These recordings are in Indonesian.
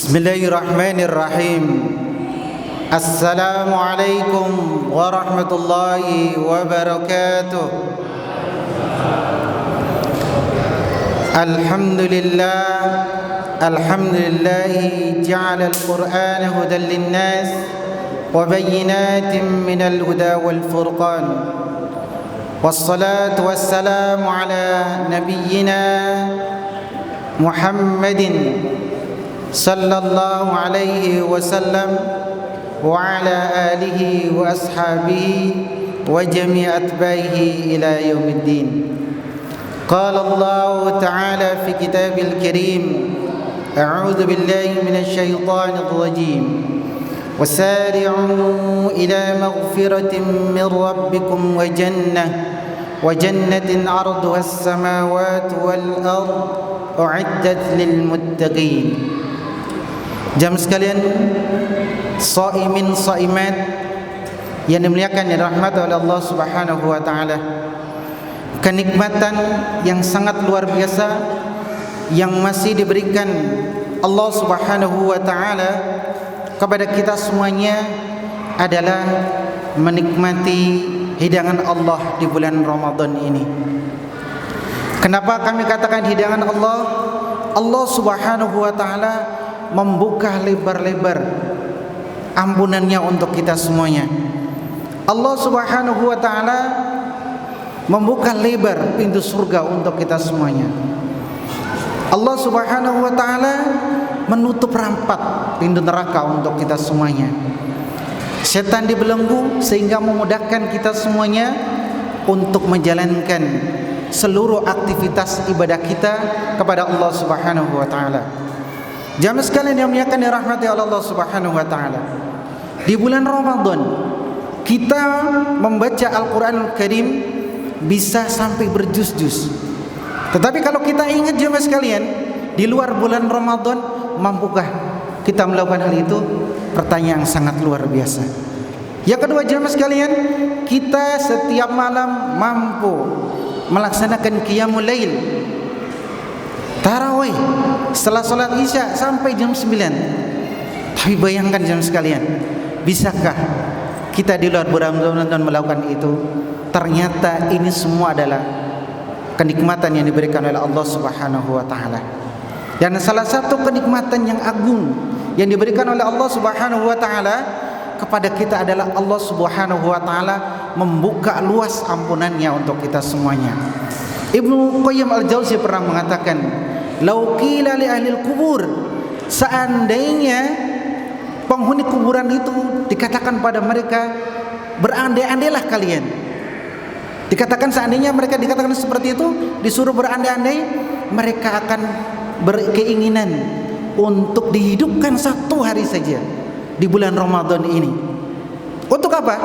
Bismillahirrahmanirrahim. Assalamualaikum warahmatullahi wabarakatuh. Alhamdulillahi ja'ala al-Qur'ana hudan lin-nas wa bayyinatin minal huda wal furqan. Wassalatu wassalamu ala nabiyyina Muhammadin sallallahu alaihi wasallam wa ala alihi wa ashabihi wa jami' atba'ihi ila yaumiddin. Qala Allah ta'ala fi kitabil karim, a'udzu billahi minasy syaithanir rajim. Wasari'u ila maghfiratin min rabbikum wa jannatin 'arduha as-samawati wal ard u'iddat lil muttaqin. Jamaah sekalian, shaimin shaimat yang dimuliakan dan dirahmati oleh Allah Subhanahu wa taala. Kenikmatan yang sangat luar biasa yang masih diberikan Allah Subhanahu wa taala kepada kita semuanya adalah menikmati hidangan Allah di bulan Ramadan ini. Kenapa kami katakan hidangan Allah? Allah Subhanahu wa taala membuka lebar-lebar ampunannya untuk kita semuanya. Allah Subhanahu wa taala membuka lebar pintu surga untuk kita semuanya. Allah Subhanahu wa taala menutup rapat pintu neraka untuk kita semuanya. Setan dibelenggu sehingga memudahkan kita semuanya untuk menjalankan seluruh aktivitas ibadah kita kepada Allah Subhanahu wa taala. Jamaah sekalian yang dimuliakan dan dirahmati oleh Allah Subhanahu wa taala. Di bulan Ramadan kita membaca Al-Qur'anul Karim bisa sampai berjuz-juz. Tetapi kalau kita ingat jamaah sekalian, di luar bulan Ramadan mampukah kita melakukan hal itu? Pertanyaan yang sangat luar biasa. Yang kedua jamaah sekalian, kita setiap malam mampu melaksanakan qiyamul lail, tarawih setelah salat Isya sampai jam 9. Tapi bayangkan jamaah sekalian, bisakah kita di luar bulan Ramadan melakukan itu? Ternyata ini semua adalah kenikmatan yang diberikan oleh Allah Subhanahu wa taala. Dan salah satu kenikmatan yang agung yang diberikan oleh Allah Subhanahu wa taala kepada kita adalah Allah Subhanahu wa taala membuka luas ampunannya untuk kita semuanya. Ibnu Qayyim al-Jauzi pernah mengatakan, "Lau qila li ahli al-qubur", seandainya penghuni kuburan itu dikatakan pada mereka, berandai-andailah kalian. Dikatakan seandainya mereka dikatakan seperti itu, disuruh berandai-andai, mereka akan berkeinginan untuk dihidupkan satu hari saja di bulan Ramadan ini. Untuk apa?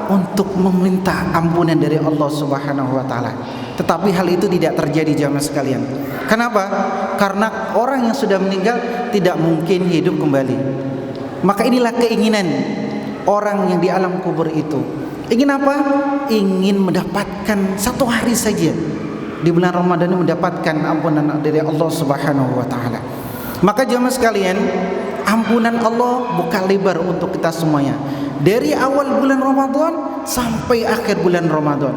Untuk meminta ampunan dari Allah Subhanahu wa taala. Tetapi hal itu tidak terjadi jamaah sekalian. Kenapa? Karena orang yang sudah meninggal tidak mungkin hidup kembali. Maka inilah keinginan orang yang di alam kubur itu. Ingin apa? Ingin mendapatkan satu hari saja di bulan Ramadan ini, mendapatkan ampunan dari Allah Subhanahu wa taala. Maka jamaah sekalian, ampunan Allah buka lebar untuk kita semuanya dari awal bulan Ramadan sampai akhir bulan Ramadan.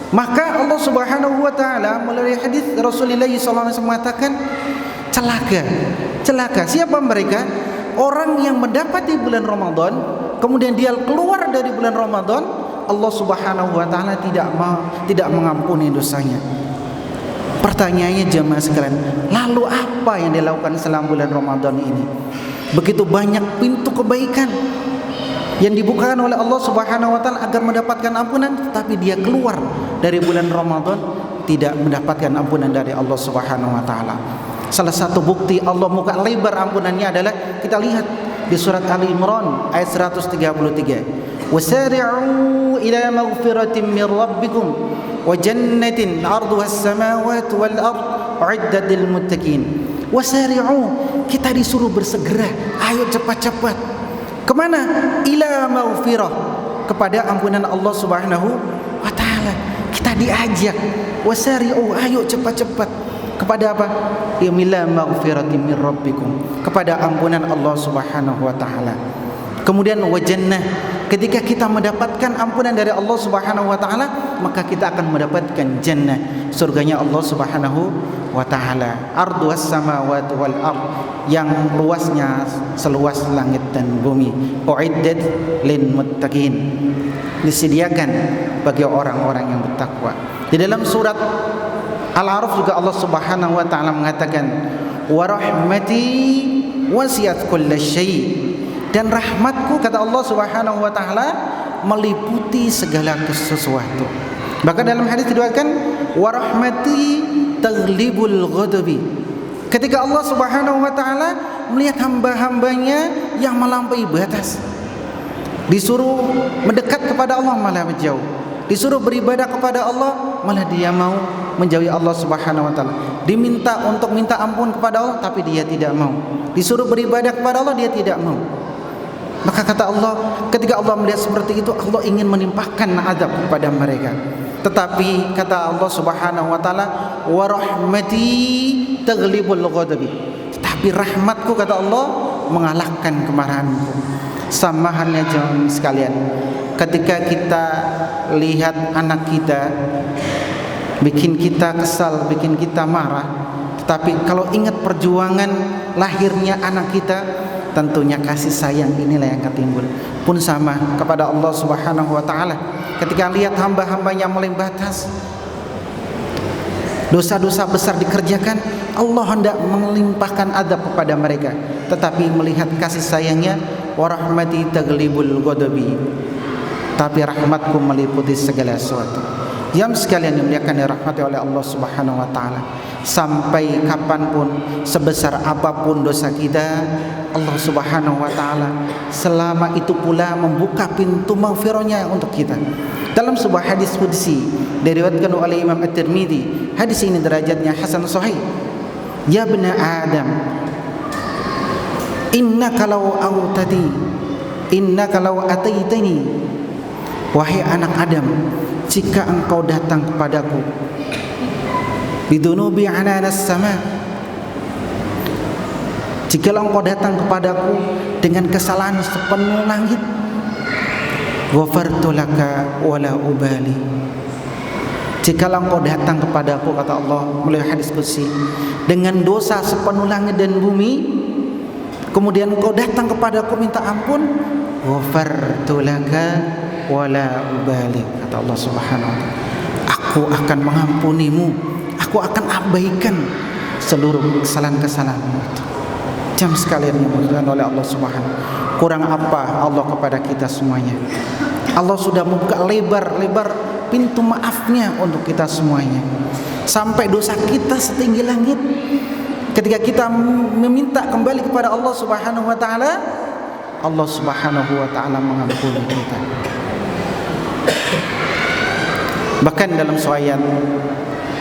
Maka Allah Subhanahu wa taala melalui hadis Rasulullah sallallahu alaihi wasallam mengatakan, celaka siapa mereka? Orang yang mendapati bulan Ramadan kemudian dia keluar dari bulan Ramadan, Allah Subhanahu wa taala tidak mengampuni dosanya. Pertanyaannya jemaah sekalian, lalu apa yang dilakukan selama bulan Ramadan ini? Begitu banyak pintu kebaikan yang dibukakan oleh Allah Subhanahu wa taala agar mendapatkan ampunan, tetapi dia keluar dari bulan Ramadan tidak mendapatkan ampunan dari Allah Subhanahu wa taala. Salah satu bukti Allah buka lebar ampunannya adalah kita lihat di surat Ali Imran ayat 133. Wasari'u ila maghfiratin min rabbikum wa jannatin 'arduha as-samawati wal ard u'iddat lil muttaqin. Wasari'u, kita disuruh bersegera, ayo cepat-cepat. Kemana? Ila maghfirah, kepada ampunan Allah Subhanahu wa taala. Kita diajak, wasari'u, ayo cepat-cepat. Kepada apa? Ila maghfiratin min rabbikum, kepada ampunan Allah Subhanahu wa taala. Kemudian wa jannah, ketika kita mendapatkan ampunan dari Allah Subhanahu wa taala, maka kita akan mendapatkan jannah, surganya Allah Subhanahu wa taala. Arduhas samawati wal ard, yang luasnya seluas langit dan bumi. Uiddat lil muttaqin, disediakan bagi orang-orang yang bertakwa. Di dalam surat Al-A'raf juga Allah Subhanahu wa taala mengatakan, wa rahmati wasi'at kullasyai, dan rahmatku, kata Allah Subhanahu wa taala, meliputi segala sesuatu. Bahkan dalam hadis diriwayatkan, wa rahmati taghlibul ghadabi, ketika Allah Subhanahu wa taala melihat hamba-hambanya yang melampaui batas, disuruh mendekat kepada Allah malah menjauh, disuruh beribadah kepada Allah malah dia mau menjauhi Allah Subhanahu wa taala, diminta untuk minta ampun kepada Allah tapi dia tidak mau, disuruh beribadah kepada Allah dia tidak mau. Maka kata Allah, ketika Allah melihat seperti itu, Allah ingin menimpakan azab kepada mereka. Tetapi kata Allah Subhanahu wa taala, wa rahmati taghlibul ghadabi, tetapi rahmatku, kata Allah, mengalahkan kemarahanku. Sama halnya jemaah sekalian, ketika kita lihat anak kita bikin kita kesal, bikin kita marah, tetapi kalau ingat perjuangan lahirnya anak kita, tentunya kasih sayang inilah yang akan timbul. Pun sama kepada Allah Subhanahu wa taala, ketika lihat hamba-hambanya melampaui batas, dosa-dosa besar dikerjakan, Allah hendak melimpahkan azab kepada mereka, tetapi melihat kasih sayangnya, wa rahmati taghlibul ghadabi, tapi rahmatku meliputi segala sesuatu. Jemaah sekalian dimuliakan dan dirahmati oleh Allah Subhanahu wa taala, sampai kapanpun, sebesar apapun dosa kita, Allah Subhanahu wa taala selama itu pula membuka pintu maghfirahnya untuk kita. Dalam sebuah hadis qudsi diriwayatkan oleh Imam At-Tirmidzi, hadis ini derajatnya hasan sahih. Ya bani Adam, innaka law ataitani, wahai anak Adam, jika engkau datang kepadaku bidunubi ananas sama, jikalau engkau datang kepadaku dengan kesalahan sepenuh langit, ghafartu laka wala ubali, jikalau engkau datang kepadaku, kata Allah melalui hadis qudsi, dengan dosa sepenuh langit dan bumi, kemudian engkau datang kepadaku minta ampun, ghafartu laka wala ubali, kata Allah Subhanahu wa taala, aku akan mengampunimu, aku akan abaikan seluruh kesalahan-kesalahanmu itu. Jam sekalian yang dimuliakan oleh Allah Subhanahu, kurang apa Allah kepada kita semuanya? Allah sudah membuka lebar-lebar pintu maafnya untuk kita semuanya, sampai dosa kita setinggi langit. Ketika kita meminta kembali kepada Allah Subhanahu wa taala, Allah Subhanahu wa taala mengampuni kita. Bahkan dalam ayat,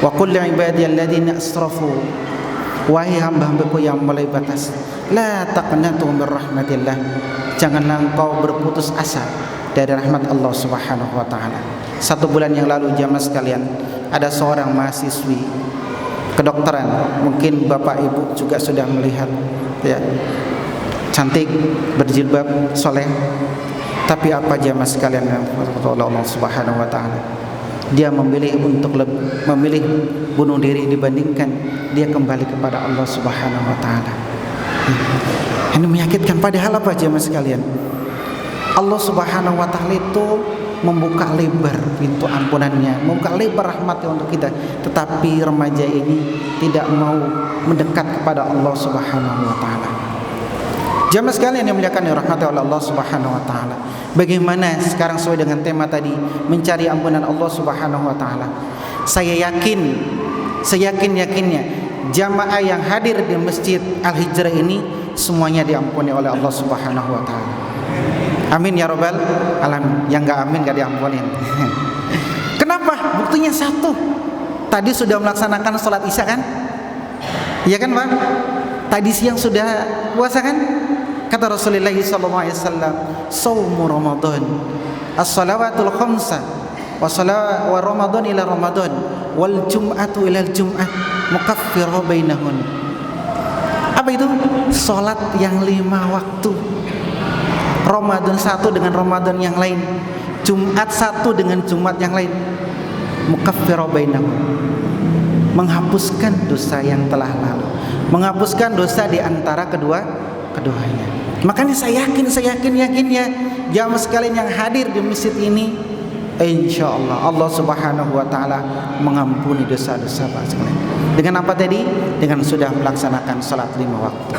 wa qul li ibadiyalladzina asrafu, wahai hamba-hambaku yang melampaui batas, la taqnatu min rahmatillah, janganlah engkau berputus asa dari rahmat Allah Subhanahu wa taala. 1 bulan yang lalu jamaah sekalian, ada seorang mahasiswi kedokteran, mungkin Bapak Ibu juga sudah melihat ya, cantik, berjilbab, soleh, tapi apa jamaah sekalian oleh Allah Subhanahu wa taala, dia memilih bunuh diri dibandingkan dia kembali kepada Allah Subhanahu wa taala. Ini menyakitkan. Padahal apa jemaah sekalian? Allah Subhanahu wa taala itu membuka lebar pintu ampunannya, membuka lebar rahmatnya untuk kita, tetapi remaja ini tidak mau mendekat kepada Allah Subhanahu wa taala. Jemaah sekalian yang dimuliakan dan dirahmati oleh Allah Subhanahu wa taala, bagaimana sekarang sesuai dengan tema tadi, mencari ampunan Allah Subhanahu wa taala. Saya yakinnya jamaah yang hadir di Masjid Al-Hijrah ini semuanya diampuni oleh Allah Subhanahu wa taala. Amin ya rabbal alamin. Yang enggak amin enggak diampunin. Kenapa? Buktinya satu. Tadi sudah melaksanakan salat Isya kan? Iya kan, Pak? Tadi siang sudah puasa kan? Kata Rasulullah sallallahu alaihi wasallam, "Shaumu Ramadan, as-salawatul khamsa wa Ramadan ila Ramadan wal jum'atu ila jum'ah mukaffirah bainahun. Apa itu? Salat yang 5 waktu. Ramadan satu dengan Ramadan yang lain, Jumat satu dengan Jumat yang lain, mukaffirah bainahum, menghapuskan dosa yang telah lalu, menghapuskan dosa di antara keduanya. Makanya saya yakin ya jamaah sekalian yang hadir di masjid ini, insyaallah Allah Subhanahu wa taala mengampuni dosa-dosa Pak sekalian. Dengan apa tadi? Dengan sudah melaksanakan salat 5 waktu.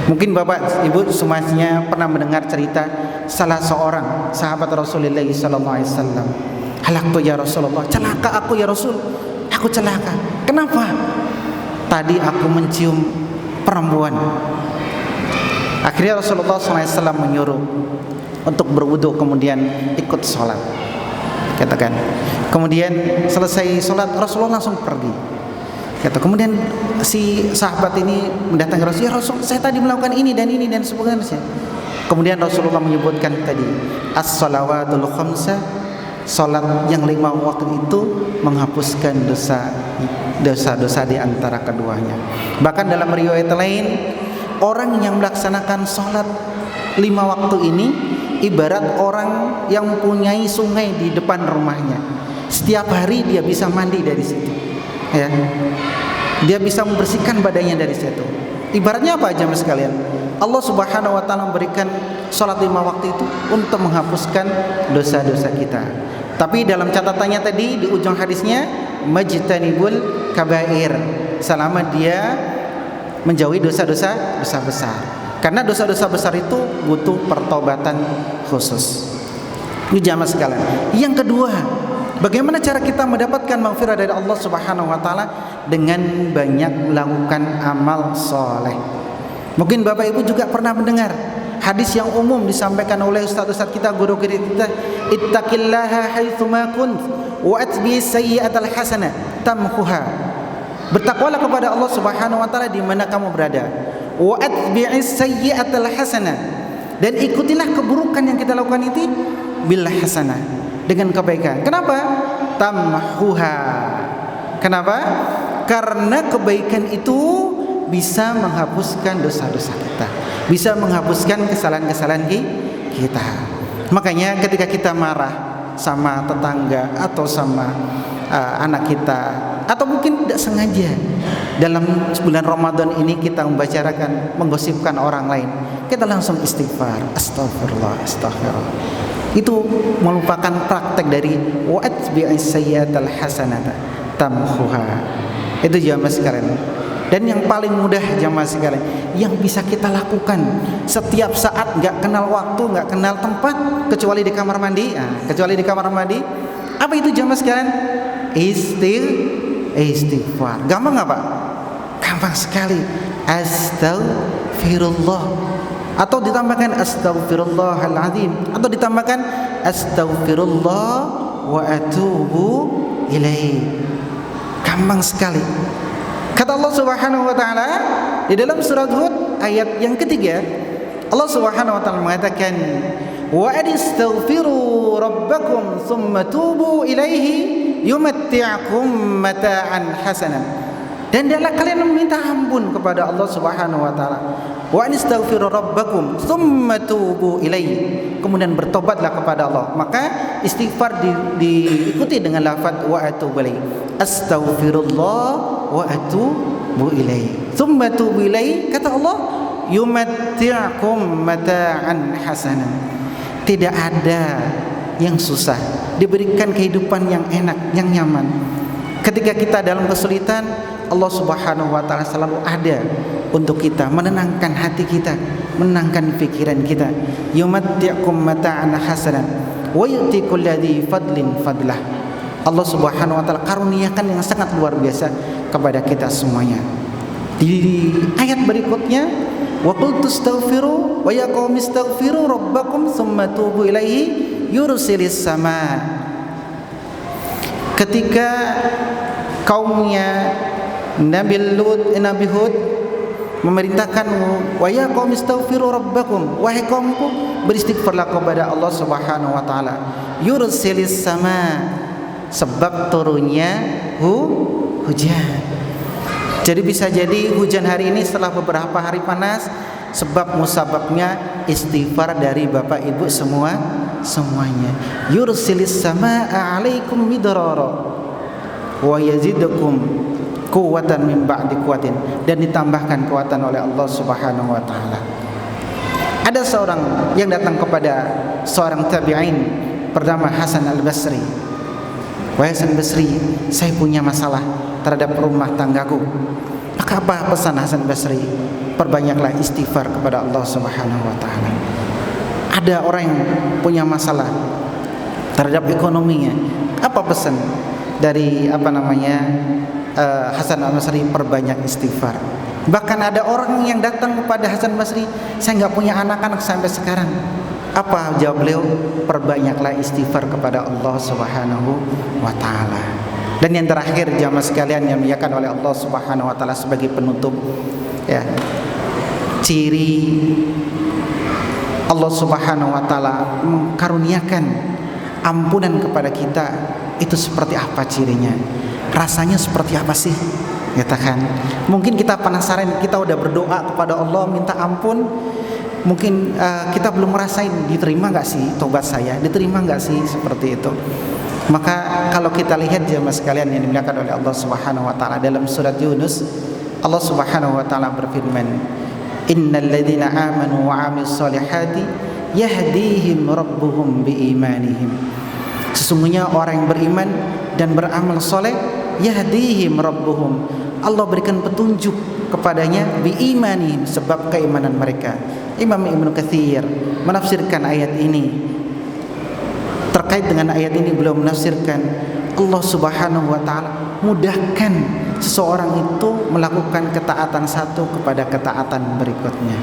Mungkin Bapak Ibu semuanya pernah mendengar cerita salah seorang sahabat Rasulullah sallallahu alaihi wasallam. Halaktu ya Rasulullah, celaka aku ya Rasul. Aku celaka. Kenapa? Tadi aku mencium perempuan. Akhirnya Rasulullah SAW menyuruh untuk berwudu kemudian ikut sholat. Katakan. Kemudian selesai sholat Rasulullah langsung pergi. Kata, kemudian si sahabat ini mendatangi Rasul, ya Rasul, saya tadi melakukan ini dan sebagainya. Kemudian Rasulullah menyebutkan tadi as-salawatul khamsa, salat yang 5 waktu itu menghapuskan dosa-dosa di antara keduanya. Bahkan dalam riwayat lain, orang yang melaksanakan salat 5 waktu ini ibarat orang yang mempunyai sungai di depan rumahnya. Setiap hari dia bisa mandi dari situ. Ya. Dia bisa membersihkan badannya dari situ. Ibaratnya apa jemaah sekalian? Allah Subhanahu wa taala memberikan salat 5 waktu itu untuk menghapuskan dosa-dosa kita. Tapi dalam catatannya tadi di ujung hadisnya majtanibul kabair, selama dia menjauhi dosa-dosa besar. Karena dosa-dosa besar itu butuh pertobatan khusus. Ini jamaah sekalian. Yang kedua, bagaimana cara kita mendapatkan maghfirah dari Allah Subhanahu wa taala? Dengan banyak melakukan amal soleh. Mungkin Bapak Ibu juga pernah mendengar hadis yang umum disampaikan oleh ustaz-ustaz kita, guru kita, ittaqillaha haitsu ma kunt wa atbi sayyi'atal hasanah tamhuha. Bertakwalah kepada Allah Subhanahu wa taala di mana kamu berada. Wa atbi'is sayyi'atal hasanah, dan ikutilah keburukan yang kita lakukan itu bil hasanah, dengan kebaikan. Kenapa? Tamhuha. Kenapa? Karena kebaikan itu bisa menghapuskan dosa-dosa kita, bisa menghapuskan kesalahan-kesalahan kita. Makanya ketika kita marah sama tetangga atau sama anak kita, atau mungkin tidak sengaja dalam bulan Ramadan ini kita membicarakan, menggosipkan orang lain, kita langsung istighfar, astagfirullah. Itu merupakan praktek dari wa'atbi'is sayyi'atal hasanata tamhuha. Itu jamaah sekalian. Dan yang paling mudah jamaah sekalian, yang bisa kita lakukan setiap saat, nggak kenal waktu, nggak kenal tempat, kecuali di kamar mandi. Kecuali di kamar mandi. Apa itu jamaah sekalian? Istighfar. Gampang nggak Pak? Gampang sekali. Astaghfirullah, atau ditambahkan astaghfirullahaladzim, atau ditambahkan astaghfirullah wa atubu ilaih. Gampang sekali. Kata Allah Subhanahu wa taala di dalam surat Hud ayat yang ketiga, Allah Subhanahu wa taala mengatakan wa astaghfiru rabbakum tsumma tubu ilaihi yumatti'ukum mata'an hasanan. Dan hendaklah kalian meminta ampun kepada Allah Subhanahu wa taala. Wa astaghfiru rabbakum tsumma tubu ilaihi. Kemudian bertobatlah kepada Allah. Maka istighfar diikuti dengan lafaz wa atubu ilaihi. Astaghfirullah wa atubu ilaihi. Tsumma tubu ilaihi, kata Allah, yumatti'ukum mata'an hasanan. Tidak ada yang susah, diberikan kehidupan yang enak, yang nyaman. Ketika kita dalam kesulitan, Allah Subhanahu wa taala selalu ada untuk kita, menenangkan hati kita, menenangkan pikiran kita. Yumatti'ukum mata'an hasanan wa yu'ti kulli fadlin fadlah. Allah Subhanahu wa taala karuniakan yang sangat luar biasa kepada kita semuanya. Di ayat berikutnya, wa qul tastaghfiru wa ya qaumi astaghfiru rabbakum tsumma tubu ilaihi yursilis sama. Ketika kaumnya Nabi Hud memerintahkanmu, wa ya qaum istaghfiru rabbakum, wahai kaumku beristighfarlah kepada Allah Subhanahu wa taala. Yursilis sama, sebab turunnya hujan. Jadi bisa jadi hujan hari ini setelah beberapa hari panas sebab musababnya istighfar dari Bapak Ibu semuanya. Yursilis samaa'a 'alaikum midrara wa yazidukum quwwatan min ba'di quwwatin, dan ditambahkan kekuatan oleh Allah Subhanahu wa taala. Ada seorang yang datang kepada seorang tabi'in bernama Hasan Al-Basri. Wahai Hasan Basri, saya punya masalah terhadap rumah tanggaku. Maka apa pesan Hasan Basri? Perbanyaklah istighfar kepada Allah Subhanahu wa taala. Ada orang yang punya masalah terhadap ekonominya. Apa pesan dari Hasan Al-Basri? Perbanyak istighfar. Bahkan ada orang yang datang kepada Hasan Basri, saya nggak punya anak-anak sampai sekarang. Apa jawab beliau? Perbanyaklah istighfar kepada Allah Subhanahu wa taala. Dan yang terakhir jamaah sekalian yang dimuliakan oleh Allah Subhanahu wa taala, sebagai penutup ya, ciri Allah Subhanahu wa taala karuniakan ampunan kepada kita itu seperti apa cirinya? Rasanya seperti apa sih? Katakan. Mungkin kita penasaran, kita udah berdoa kepada Allah minta ampun, mungkin kita belum merasain diterima nggak sih tobat saya, diterima nggak sih seperti itu. Maka kalau kita lihat jemaah sekalian yang dimuliakan oleh Allah Subhanahu wa taala, dalam surat Yunus Allah Subhanahu wa taala berfirman, innal ladzina amanu wa 'amilus solihati yahdihim rabbuhum biimanihim. Sesungguhnya orang yang beriman dan beramal soleh, yahdihim rabbuhum, Allah berikan petunjuk kepadanya, biimanihim, sebab keimanan mereka. Imam Ibnu Katsir menafsirkan ayat ini. Terkait dengan ayat ini beliau menafsirkan, Allah Subhanahu wa taala mudahkan seseorang itu melakukan ketaatan satu kepada ketaatan berikutnya.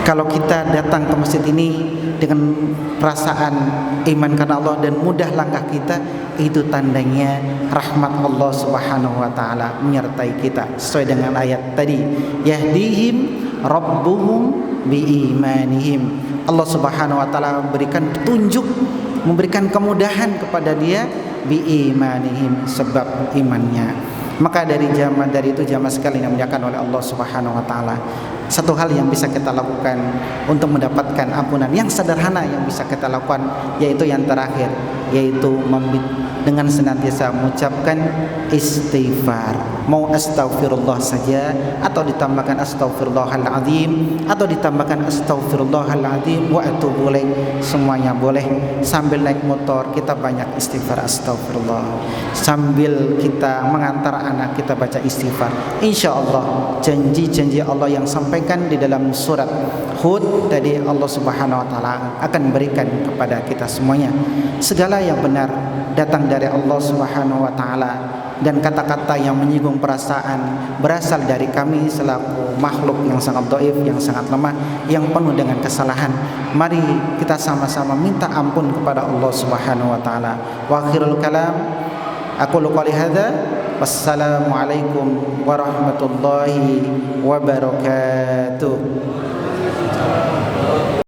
Kalau kita datang ke masjid ini dengan perasaan iman karena Allah dan mudah langkah kita, itu tandanya rahmat Allah Subhanahu wa taala menyertai kita sesuai dengan ayat tadi, yahdihim rabbuhum biimanihim. Allah Subhanahu wa taala memberikan petunjuk, memberikan kemudahan kepada dia biimanihim, sebab imannya. Maka dari itu jamaah sekalian yang dimuliakan oleh Allah Subhanahu wa taala, satu hal yang bisa kita lakukan untuk mendapatkan ampunan yang sederhana yang bisa kita lakukan, yaitu yang terakhir, yaitu dengan senantiasa mengucapkan istighfar. Mau astaghfirullah saja, atau ditambahkan astaghfirullahaladzim, atau ditambahkan astaghfirullahaladzim wa atubu ilaih, semuanya boleh. Sambil naik motor kita banyak istighfar, astaghfirullah. Sambil kita mengantar anak kita baca istighfar. Insyaallah janji-janji Allah yang sampaikan di dalam surat Hud tadi, Allah Subhanahu wa taala akan berikan kepada kita semuanya. Segala yang benar datang dari Allah Subhanahu wa taala, dan kata-kata yang menyinggung perasaan berasal dari kami selaku makhluk yang sangat dhaif, yang sangat lemah, yang penuh dengan kesalahan. Mari kita sama-sama minta ampun kepada Allah Subhanahu wa taala. Wa akhirul kalam aqulu qouli hadza, wassalamualaikum warahmatullahi wabarakatuh.